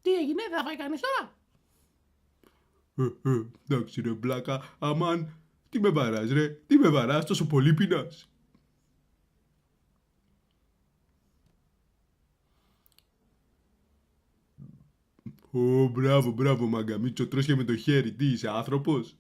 Τι έγινε, δεν θα φάει κανείς τώρα? Εντάξει ρε μπλάκα, αμάν, τι με βαράς ρε, τι με βαράς, τόσο πολύ πεινάς. Ω, μπράβο, μπράβο Μαγκαμίτσο, τρως και με το χέρι, τι είσαι άνθρωπος?